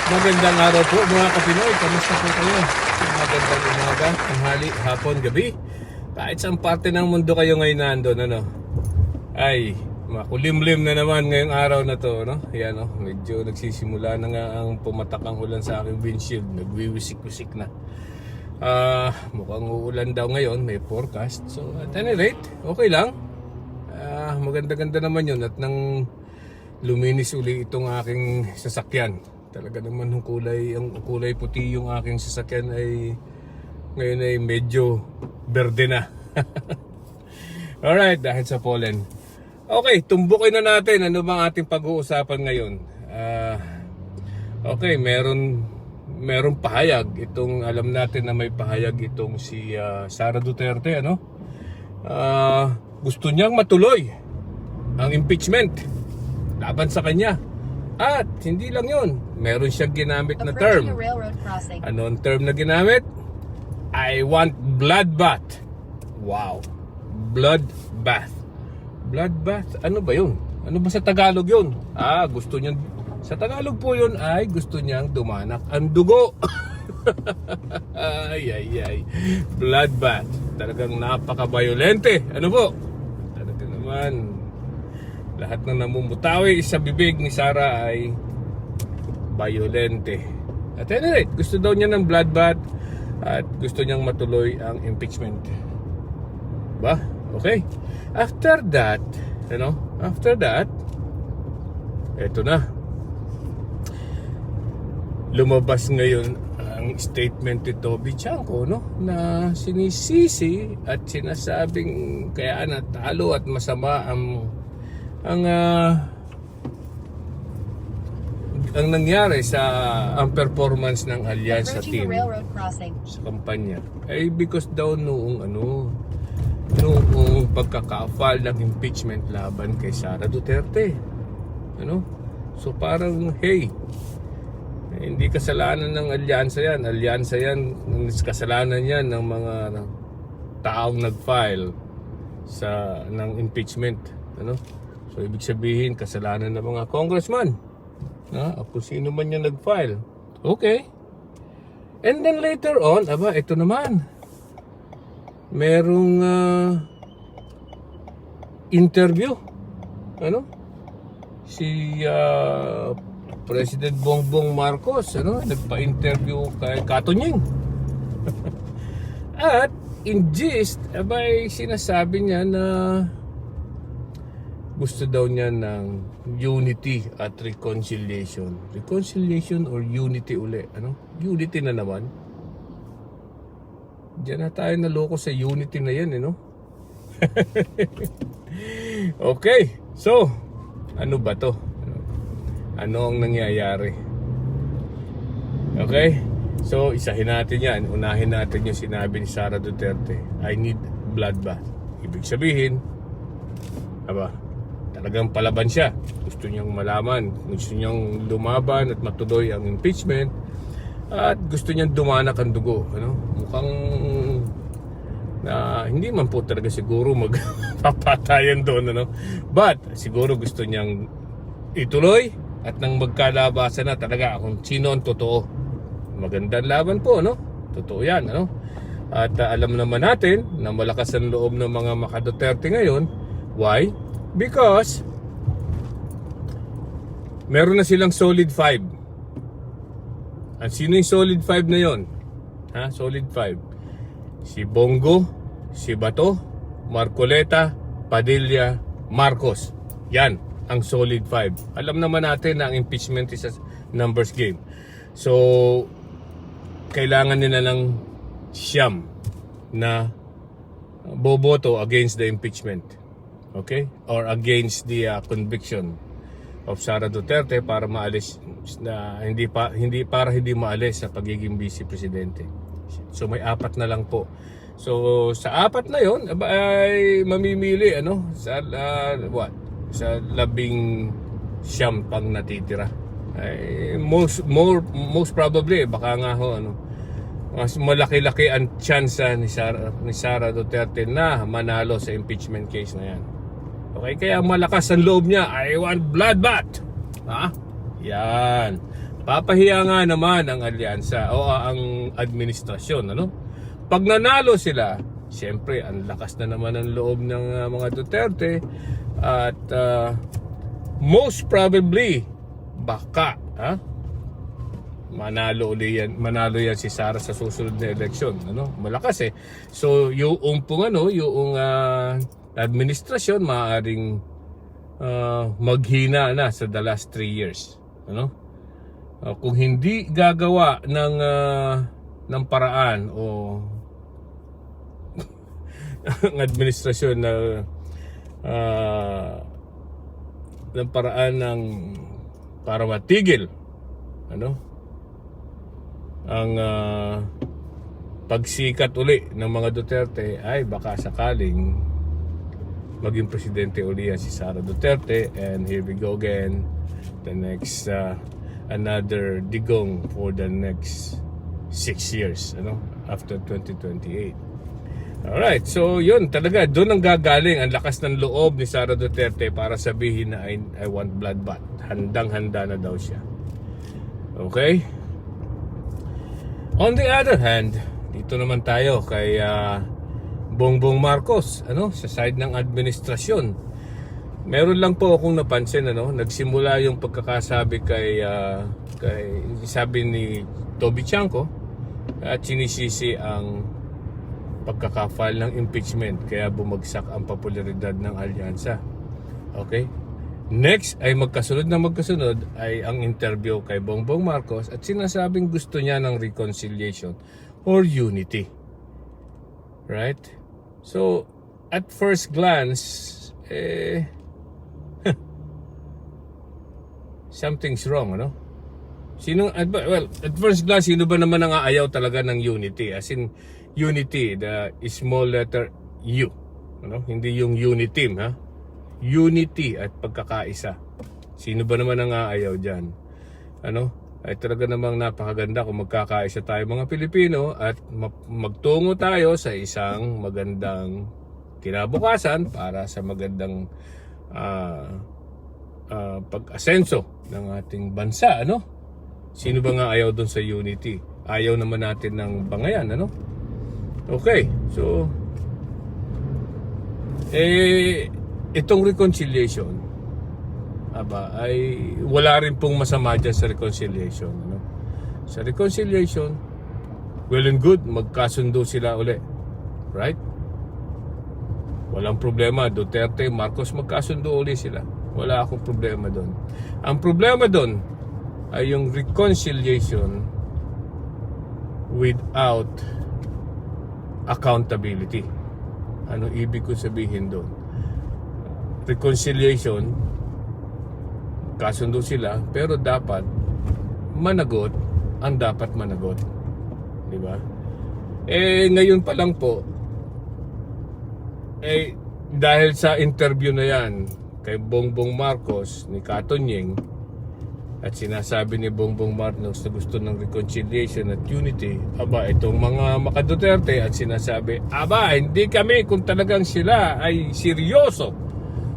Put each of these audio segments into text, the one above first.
Magandang araw po mga Kapinoy. Kamusta po kayo? Magandang umaga, tanghali, hapon, gabi. Kahit saan parte ng mundo kayo ngayon nandun, ano? Ay, makulimlim na naman ngayong araw na to, no? Yan, no? Medyo nagsisimula na nga ang pumatak ang ulan sa aking windshield. Nagwiwisik-wisik na. Mukhang uulan daw ngayon, may forecast. So, at any rate, okay lang. Maganda-ganda naman yun at nang luminis uli itong aking sasakyan. Talaga naman ang kulay puti yung aking sasakyan ay ngayon ay medyo berde na. Alright, dahil sa pollen. Okay, tumbukin na natin ano bang ating pag-uusapan ngayon. Okay, meron pahayag itong alam natin na may pahayag itong si Sara Duterte, ano? Gusto niyang matuloy ang impeachment laban sa kanya. At hindi lang yun, meron siyang ginamit na term. Ano ang term na ginamit? I want bloodbath. Wow, bloodbath. Bloodbath, ano ba yun? Ano ba sa Tagalog yun? Gusto niyang, sa Tagalog po yun ay gusto niyang dumanak ang dugo. ay. Bloodbath. Talagang napaka-violente. Ano po? Talaga naman. Lahat ng namumutawi sa bibig ni Sara ay violente. At any rate, gusto daw niya ng bloodbath at gusto niyang matuloy ang impeachment. Ba? Okay. After that, eto na. Lumabas ngayon ang statement ni Toby Chanko, no, na sinisisi at sinasabing kaya natalo at masama ang nangyari sa ang performance ng Alyansa team sa kampanya ay because daw noong pagkaka-file ng impeachment laban kay Sara Duterte, so parang hey, hindi kasalanan ng alyansa yan, kasalanan yan ng mga taong nag-file ng impeachment, so ibig sabihin kasalanan ng mga congressman, kung sino man yung nag-file. Okay. And then later on, ito naman, merong interview, si President Bongbong Marcos, nagpa-interview kay Katunying. At in gist, sinasabi niya na gusto daw niya ng unity at reconciliation. Reconciliation or unity uli, Unity na naman. Diyan na tayo naloko sa unity na yan, Okay, so ano ba to? Ano ang nangyayari? Okay, so isahin natin yan. Unahin natin yung sinabi ni Sara Duterte, I need bloodbath. Ibig sabihin, talagang palaban siya. Gusto niyang malaman, gusto niyang lumaban at matuloy ang impeachment, at gusto niyang dumanak ang dugo, Mukhang na hindi man po talaga siguro magpapatayan doon, But siguro gusto niyang ituloy at nang magkalabasan na talaga kung sino ang totoo. Magandang laban po, Totoo yan, At alam naman natin na malakas ang loob ng mga maka-Duterte ngayon. Why? Because meron na silang solid 5. At sino yung solid 5 na yon? Solid 5. Si Bongo, si Bato, Marcoleta, Padilla, Marcos. Yan ang solid 5. Alam naman natin na ang impeachment is a numbers game. So kailangan nila ng siyam na boboto against the impeachment. Okay? Or against the conviction of Sara Duterte para maalis na hindi maalis sa pagiging vice presidente. So may 4 na lang po. So sa 4 na 'yon ay mamimili sa 19 pang natitira. Ay most probably baka nga mas malaki-laki ang tsansa ni Sara Duterte na manalo sa impeachment case na yan. Okay, kaya malakas ang loob niya. I want bloodbath. Yan. Papahiya nga naman ang alyansa o ang administrasyon, ano? Pag nanalo sila, siyempre ang lakas na naman ang loob ng mga Duterte at most probably baka manalo yan si Sara sa susunod na eleksyon, ano? Malakas eh. So yung administrasyon maaaring maghina na sa the last 3 years, ano? Kung hindi gagawa ng paraan o ang administrasyon na ng paraan para matigil, ano, ang pagsikat uli ng mga Duterte, ay baka sakaling maging presidente uli yan si Sara Duterte, and here we go again, the next another digong for the next 6 years, ano, after 2028. Alright, so yun talaga, doon ang gagaling ang lakas ng loob ni Sara Duterte para sabihin na I want bloodbath. Handang-handa na daw siya. Okay? On the other hand, dito naman tayo kay Bongbong Marcos, ano, sa side ng administrasyon. Meron lang po akong napansin, ano, nagsimula yung pagkakasabi kay sabi ni Toby Chanco at sinisisi ang pagkaka-file ng impeachment, kaya bumagsak ang popularidad ng alyansa. Okay? Next ay magkasunod ay ang interview kay Bongbong Marcos at sinasabing gusto niya ng reconciliation or unity. Right? So, at first glance, something's wrong, ano? At first glance, sino ba naman ang aayaw talaga ng unity? As in, unity, the small letter U. Ano? Hindi yung uniteam, ha? Unity at pagkakaisa. Sino ba naman ang aayaw dyan? Ano? Ay talaga namang napakaganda kung magkakaisa tayo mga Pilipino at magtungo tayo sa isang magandang kinabukasan para sa magandang pag-asenso ng ating bansa, ano? Sino ba nga ayaw doon sa unity? Ayaw naman natin ng bangayan, ano? Okay, so itong reconciliation ay wala rin pong masama dyan sa reconciliation, ano? Sa reconciliation, well and good, magkasundo sila uli, right? Walang problema, Duterte, Marcos, magkasundo uli sila. Wala akong problema doon. Ang problema doon ay yung reconciliation without accountability. Ano ibig ko sabihin doon? Reconciliation, kasundo sila, pero dapat managot ang dapat managot. Di ba? Ngayon pa lang po, dahil sa interview na yan kay Bongbong Marcos ni Katonyeng, at sinasabi ni Bongbong Marcos na gusto ng reconciliation at unity, itong mga maka-Duterte at sinasabi, hindi kami kung talagang sila ay seryoso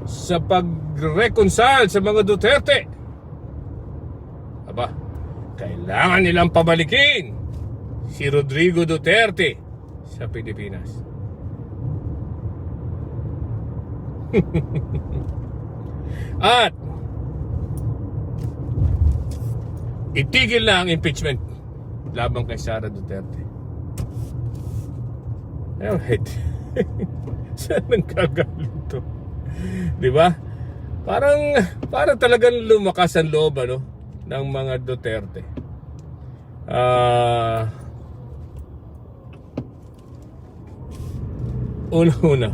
sa pag-reconcile sa mga Duterte. Kailangan nilang pabalikin si Rodrigo Duterte sa Pilipinas. At itigil na ang impeachment laban kay Sara Duterte. Alright. Saan nang kagaling to? Diba? Parang talagang lumakas ang loob, ano, ng mga Duterte. Una-una,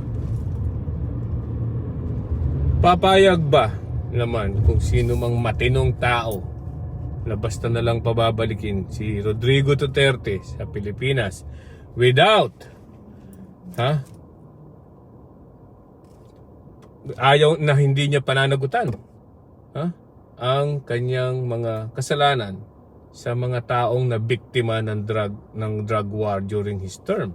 papayag ba naman kung sino mang matinong tao na basta na lang pababalikin si Rodrigo Duterte sa Pilipinas without ayaw na hindi niya pananagutan ang kanyang mga kasalanan sa mga taong na biktima ng drug war during his term.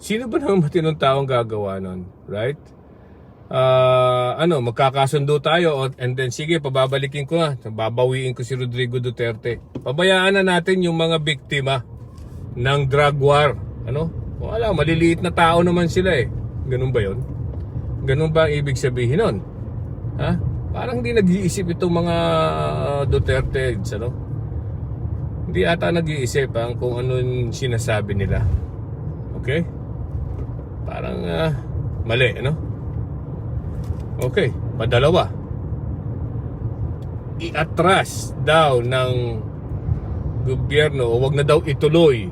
Sino ba naman matinong taong gagawa nun? Right? magkakasundo tayo and then sige, pababalikin ko na, babawiin ko si Rodrigo Duterte. Pabayaan na natin yung mga biktima ng drug war. Wala, maliliit na tao naman sila eh. Ganun ba yun? Ganun ba ang ibig sabihin nun? Ha? Parang hindi nag-iisip itong mga Duterte, Hindi ata nag-iisip kung ano yung sinasabi nila. Okay? Parang mali, Okay, padalawa. I-atras daw ng gobyerno o wag na daw ituloy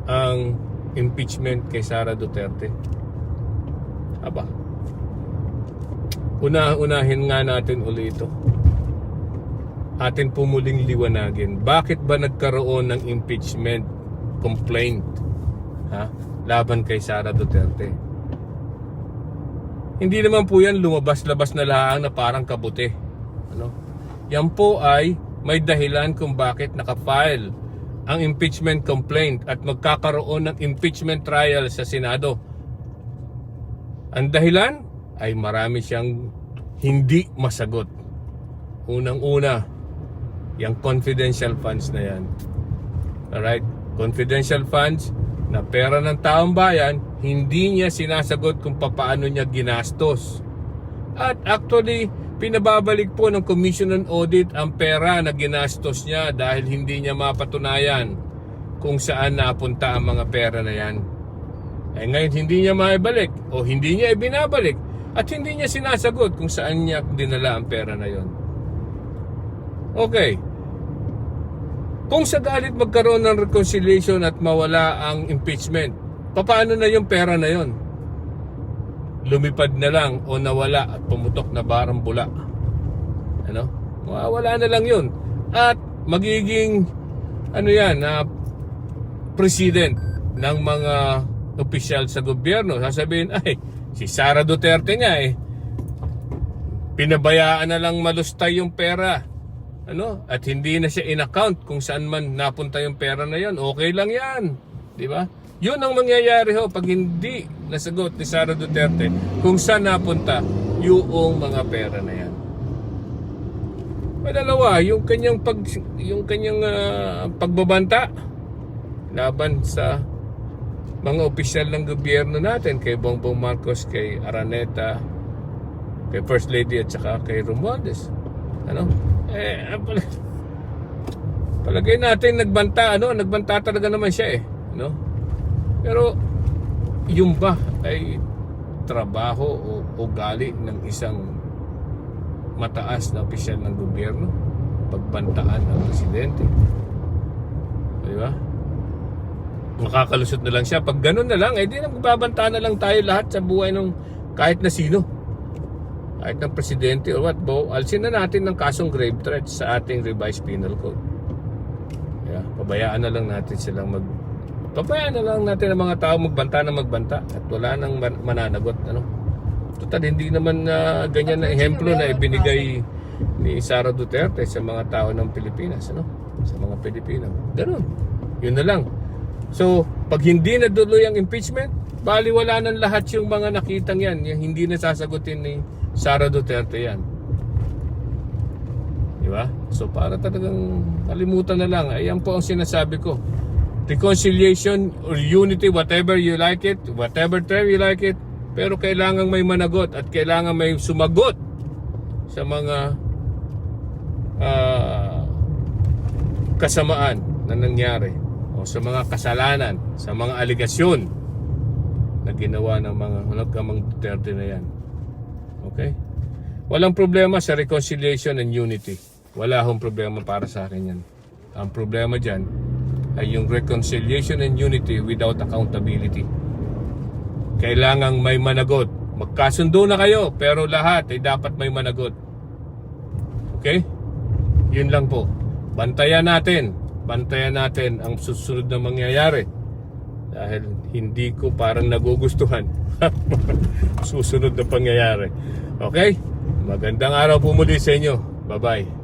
ang impeachment kay Sara Duterte. Aba. Unahin nga natin uli ito. Atin pumuling liwanagin. Bakit ba nagkaroon ng impeachment complaint laban kay Sara Duterte? Hindi naman po yan lumabas-labas na lang na parang kabuti. Yan po ay may dahilan kung bakit nakafile ang impeachment complaint at magkakaroon ng impeachment trial sa Senado. Ang dahilan ay marami siyang hindi masagot. Unang-una, yung confidential funds na yan. Alright? Confidential funds na pera ng taong bayan, hindi niya sinasagot kung paano niya ginastos. At actually, pinababalik po ng Commission on Audit ang pera na ginastos niya dahil hindi niya mapatunayan kung saan napunta ang mga pera na yan. Ngayon hindi niya maibalik o hindi niya ibinabalik at hindi niya sinasagot kung saan niya dinala ang pera na yon. Okay. Kung sagalit magkaroon ng reconciliation at mawala ang impeachment, paano na yung pera na yon? Lumipad na lang o nawala at pumutok na barang bula. Mawawala na lang yun. At magiging president ng mga opisyal sa gobyerno. Sasabihin, ay, si Sara Duterte nga pinabayaan na lang malustay yung pera. At hindi na siya in-account kung saan man napunta yung pera na yan. Okay lang yan. Di ba? Yun ang mangyayari pag hindi nasagot ni Sara Duterte kung saan napunta yung mga pera na yan. Padalawa, yung kanyang pagbabanta laban sa mga opisyal ng gobyerno natin, kay Bongbong Marcos, kay Araneta, kay First Lady at saka kay Romualdez. Palagay natin nagbanta talaga naman siya Pero yung ba ay trabaho o ugali ng isang mataas na opisyal ng gobyerno? Pagbantaan ng presidente. Di ba? Makakalusot na lang siya. Pag ganun na lang, di na magbabantaan na lang tayo lahat sa buhay ng kahit na sino. Kahit ng presidente or what, alsin na natin ng kasong grave threats sa ating revised penal code. Pabayaan na lang natin pabayaan na lang natin ang mga tao magbanta at wala nang mananagot. Total, hindi naman ganyan na ehemplo na ibinigay ni Sara Duterte sa mga tao ng Pilipinas, sa mga Pilipino. Ganun. Yun na lang. So, pag hindi naduloy ang impeachment, baliwala ng lahat yung mga nakitang yan. Yung hindi na sasagutin ni Sara Duterte yan. Diba? So para talagang kalimutan na lang. Ayan po ang sinasabi ko. Reconciliation or unity, whatever you like it, whatever term you like it, pero kailangan may managot at kailangan may sumagot sa mga kasamaan na nangyari o sa mga kasalanan, sa mga aligasyon na ginawa ng mga nagkamang Duterte na yan. Okay? Walang problema sa reconciliation and unity. Wala akong problema para sa akin yan. Ang problema dyan ay yung reconciliation and unity without accountability. Kailangang may managot. Magkasundo na kayo, pero lahat ay dapat may managot. Okay? Yun lang po. Bantayan natin ang susunod na mangyayari. Dahil hindi ko parang nagugustuhan susunod na pangyayari. Okay? Magandang araw po muli sa inyo. Bye-bye.